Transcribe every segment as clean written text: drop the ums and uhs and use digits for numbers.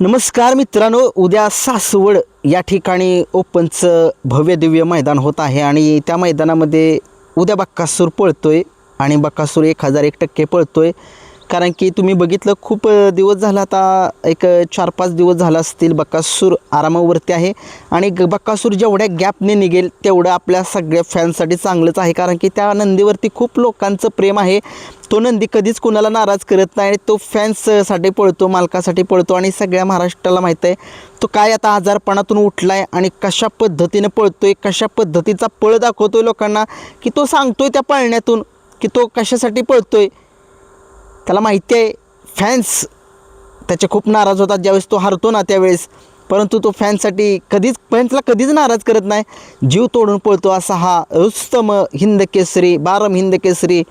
नमस्कार मित्रांनो, उद्या सासवड या ठिकाणी ओपनचं भव्य दिव्य मैदान होत आहे आणि त्या मैदानामध्ये उद्या बक्कासूर पळतोय आणि बक्कासूर 1001% पळतोय. कारण की तुम्ही बघितलं खूप दिवस झाला, आता एक 4-5 दिवस झाला असतील बक्कासूर आरामावरती आहे आणि बक्कासूर जेवढ्या गॅपने निघेल तेवढं आपल्या सगळ्या फॅन्ससाठी चांगलंच आहे. कारण की त्या नंदीवरती खूप लोकांचं प्रेम आहे. तो नंदी कधीच कुणाला नाराज करत नाही आणि तो फॅन्ससाठी पळतो, मालकासाठी पळतो आणि सगळ्या महाराष्ट्राला माहीत आहे तो काय आता आजारपणातून उठला आहे आणि कशा पद्धतीनं पळतोय, कशा पद्धतीचा पळ दाखवतोय लोकांना, की तो सांगतोय त्या पळण्यातून की तो कशासाठी पळतोय. त्याला माहिती आहे फॅन्स त्याचे खूप नाराज होतात ज्यावेळेस तो हरतो ना त्यावेळेस, परंतु तो फॅन्ससाठी फॅन्सला कधीच नाराज करत नाही, जीव तोडून पळतो. असा हा रुस्तम हिंद केसरी, बारम हिंद केसरी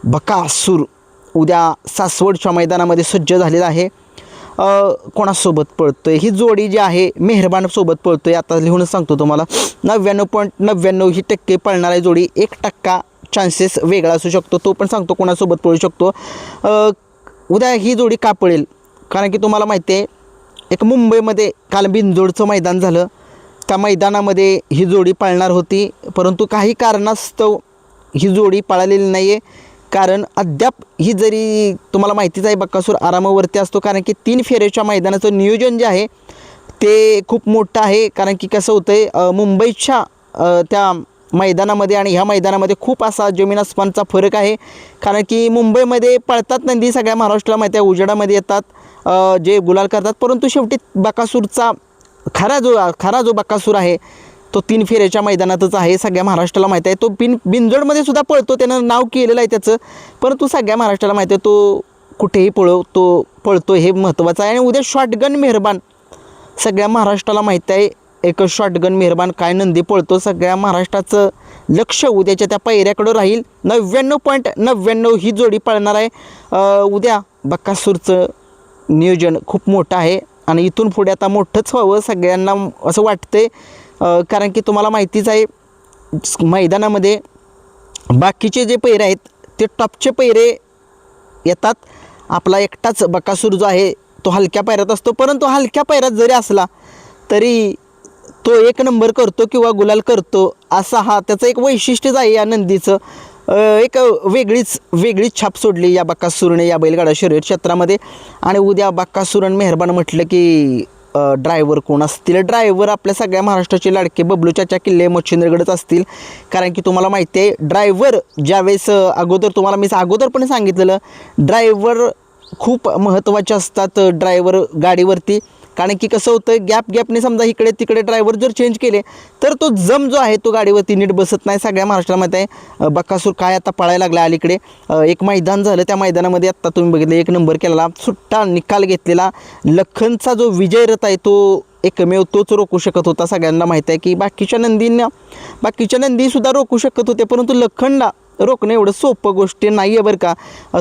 बकासूर उद्या सासवडच्या मैदानामध्ये सज्ज झालेला आहे. कोणासोबत पळतोय ही जोडी जी आहे मेहरबानसोबत पळतोय. आता लिहूनच सांगतो तुम्हाला, 99.99 ही टक्के पळणारी जोडी, 1% चान्सेस वेगळा असू शकतो, तो पण सांगतो कोणासोबत पळू शकतो. उद्या ही जोडी का पळेल, कारण की तुम्हाला माहिती आहे एक मुंबईमध्ये काल बिनजोडचं मैदान झालं, त्या मैदानामध्ये ही जोडी पळणार होती, परंतु काही कारणास्तव ही जोडी पळालेली नाही आहे. कारण अद्याप ही, जरी तुम्हाला माहितीच आहे बक्कासूर आरामावरती असतो, कारण की 3 फेऱ्याच्या मैदानाचं नियोजन जे आहे ते खूप मोठं आहे. कारण की कसं होतं आहे मुंबईच्या त्या मैदानामध्ये आणि ह्या मैदानामध्ये खूप असा जमीन आसमानचा फरक आहे. कारण की मुंबईमध्ये पळतात नंदी, सगळ्या महाराष्ट्राला माहिती आहे, उजेडामध्ये येतात, जे गुलाल करतात, परंतु शेवटी बकासूरचा खरा जो बकासूर आहे तो 3 फेऱ्याच्या मैदानातच आहे, सगळ्या महाराष्ट्राला माहीत आहे. तो बिनजोडमध्ये सुद्धा पळतो, त्यानं नाव केलेलं आहे त्याचं, परंतु सगळ्या महाराष्ट्राला माहिती आहे तो कुठेही पळतो हे महत्त्वाचं आहे. आणि उद्या शॉटगन मेहरबान, सगळ्या महाराष्ट्राला माहीत आहे एक शॉटगन मेहरबान काय नंदी पळतो. सगळ्या महाराष्ट्राचं लक्ष उद्याच्या त्या पायऱ्याकडं राहील. 99.99 ही जोडी पळणार आहे. उद्या बक्कासूरचं नियोजन खूप मोठं आहे आणि इथून पुढे आता मोठंच व्हावं सगळ्यांना असं वाटतंय. कारण की तुम्हाला माहितीच आहे मैदानामध्ये बाकीचे जे पैरे आहेत ते टॉपचे पैरे येतात. आपला एकटाच बकासूर जो आहे तो हलक्या पायऱ्यात असतो, परंतु हलक्या पायऱ्यात जरी असला तरी तो 1 नंबर करतो किंवा गुलाल करतो, असा हा त्याचं एक वैशिष्ट्यच आहे. या नंदीचं एक वेगळीच छाप सोडली या बकासूरने या बैलगाडा शर्यत क्षेत्रामध्ये. आणि उद्या बकासूरन मेहरबान म्हटलं की ड्रायव्हर कोण असतील, ड्रायव्हर आपल्या सगळ्या महाराष्ट्राचे लाडके बबलू चाचा किल्ले मच्छिंद्रगडच असतील. कारण की तुम्हाला माहिती आहे ड्रायव्हर ज्यावेळेस तुम्हाला मी अगोदर पण सांगितलेलं, ड्रायव्हर खूप महत्त्वाचे असतात ड्रायव्हर गाडीवरती. कारण की कसं होतं गॅपने समजा इकडे तिकडे ड्रायव्हर जर चेंज केले तर तो जम जो आहे तो गाडीवरती नीट बसत नाही. सगळ्या महाराष्ट्रामध्ये आहे बकासूर काय आता पळायला लागला. अलीकडे एक मैदान झालं, त्या मैदानामध्ये आत्ता तुम्ही बघितलं 1 नंबर केलेला, सुट्टा निकाल घेतलेला लखनचा जो विजय रथ आहे तो एकमेव तोच रोखू शकत होता. सगळ्यांना माहीत आहे की बाकीच्या नंदीसुद्धा रोखू शकत होते, परंतु लखनला रोखणं एवढं सोपं गोष्टी नाही आहे बरं का.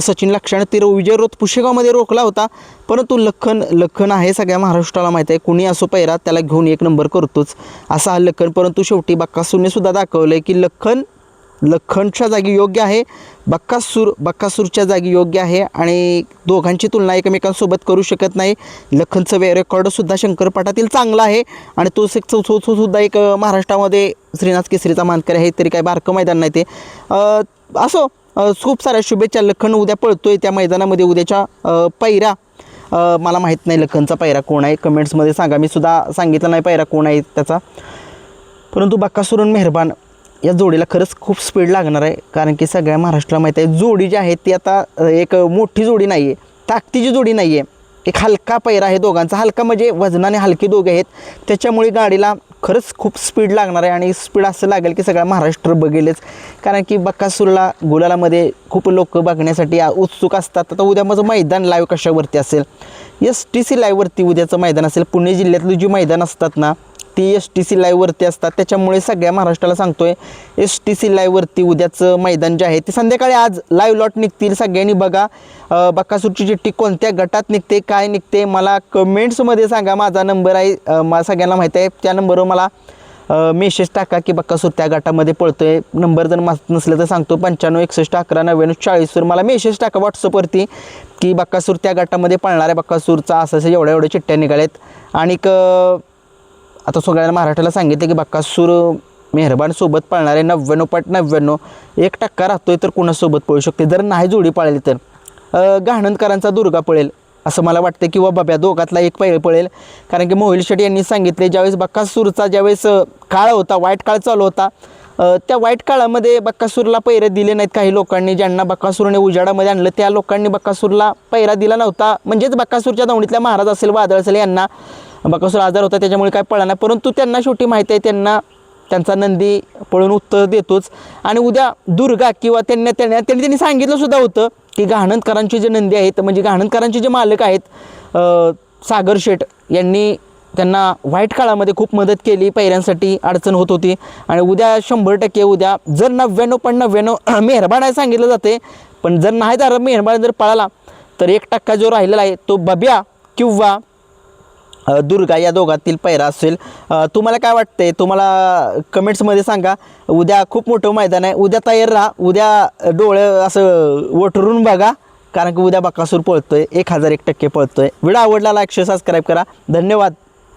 सचिन लक्षानं ती विजय रोथ पुशेगावमध्ये रोखला होता, परंतु लखन आहे सगळ्या महाराष्ट्राला माहीत आहे, कुणी असो पैरा त्याला घेऊन 1 नंबर करतोच असा हा लखन. परंतु शेवटी बक्कासूरने सुद्धा दाखवलं आहे की लखनच्या जागी योग्य आहे, बक्कासूरच्या जागी योग्य आहे आणि दोघांची तुलना एकमेकांसोबत करू शकत नाही. लखनचं रेकॉर्डसुद्धा शंकरपाटातील चांगला आहे आणि तो सुद्धा एक महाराष्ट्रामध्ये श्रीनाथ केसरीचा मानकरी आहे, तरी काय बारकं मैदान नाही ते. असो, खूप साऱ्या शुभेच्छा. लखन उद्या पळतोय त्या मैदानामध्ये. उद्याच्या पैरा मला माहीत नाही लखनचा पैरा कोण आहे, कमेंट्समध्ये सांगा. मी सुद्धा सांगितलं नाही पैरा कोण आहे त्याचा. परंतु बक्कासूरन मेहरबान या जोडीला खरंच खूप स्पीड लागणार आहे. कारण की सगळ्या महाराष्ट्राला माहीत आहे जोडी जी आहे ती आता एक मोठी जोडी नाही आहे, ताकदीची जोडी नाही आहे, एक हलका पैरा आहे दोघांचा. हलका म्हणजे वजनाने हलके दोघे आहेत, त्याच्यामुळे गाडीला खरंच खूप स्पीड लागणार आहे. आणि स्पीड असं लागेल की सगळा महाराष्ट्र बघेलच. कारण की बक्कासूरला गुलालामध्ये खूप लोक बघण्यासाठी उत्सुक असतात. आता उद्या माझं मैदान लाईव्ह कशावरती असेल, STC लाईव्हवरती उद्याचं मैदान असेल. पुणे जिल्ह्यातली जी मैदान असतात ना ती STC लाईव्हवरती असतात, त्याच्यामुळे सगळ्या महाराष्ट्राला सांगतोय STC लाईव्हवरती उद्याचं मैदान जे आहे ते संध्याकाळी आज लाईव्ह लॉट निघतील. सगळ्यांनी बघा बक्कासूरची चिठ्ठी कोणत्या गटात निघते, काय निघते, मला कमेंट्समध्ये सांगा. माझा नंबर आहे, सगळ्यांना माहीत आहे, त्या नंबरवर मला मेसेज टाका की बक्कासूर त्या गटामध्ये पळतोय. नंबर जर माहीत नसलं तर सांगतो 95 61 11 99 40वर मला मेसेज टाका व्हॉट्सअपवरती की बक्कासूर त्या गटामध्ये पळणार आहे. बक्कासूरचा असं एवढ्या एवढ्या चिठ्ठ्या निघाल्यात. आणि आता सगळ्यांना महाराष्ट्राला सांगितलं की बक्कासूर मेहरबान सोबत पळणार आहे. 99.99 1% राहतोय तर कुणासोबत पळू शकते. जर नाही जोडी पळाली तर गहाणनकरांचा दुर्गा पळेल असं मला वाटतं किंवा बाब्या दोघातला एक पळेल. कारण की मोहिल शेट्टी यांनी सांगितले ज्यावेळेस बक्कासूरचा ज्यावेळेस काळ होता, वाईट काळ चालू होता, त्या वाईट काळामध्ये बक्कासूरला पैरे दिले नाहीत. काही लोकांनी ज्यांना बक्कासूरने उजाडामध्ये आणलं त्या लोकांनी बक्कासूरला पैरा दिला नव्हता. म्हणजेच बक्कासूरच्या दावणीतल्या महाराज असेल, वादळ असेल, यांना बक्कासूर आजार होता त्याच्यामुळे काय पळला नाही. परंतु त्यांना शेवटी माहिती आहे त्यांचा नंदी पळून उत्तर देतोच. आणि उद्या दुर्गा किंवा त्यांनी सांगितलं सुद्धा होतं की गहाणनकरांचे जे नंदी आहेत, म्हणजे गहाणनकरांचे जे मालक आहेत सागर शेठ यांनी त्यांना वाईट काळामध्ये खूप मदत केली. पैऱ्यांसाठी अडचण होत होती. आणि उद्या 100% उद्या जर 99.99 मेहरबान आहे सांगितलं जाते, पण जर नाही तर मेहरबान जर पळाला तर 1% जो राहिलेला आहे तो बब्या किंवा दुर्गा या दोघातील पैरा असेल. तुम्हाला काय वाटतंय तुम्हाला कमेंट्समध्ये सांगा. उद्या खूप मोठं मैदान आहे. उद्या तयार राहा. उद्या डोळं असं वटरून बघा कारण की उद्या बक्कासूर पळतोय 1001% पळतोय. व्हिडिओ आवडला लाईक शेअर सबस्क्राईब करा. धन्यवाद.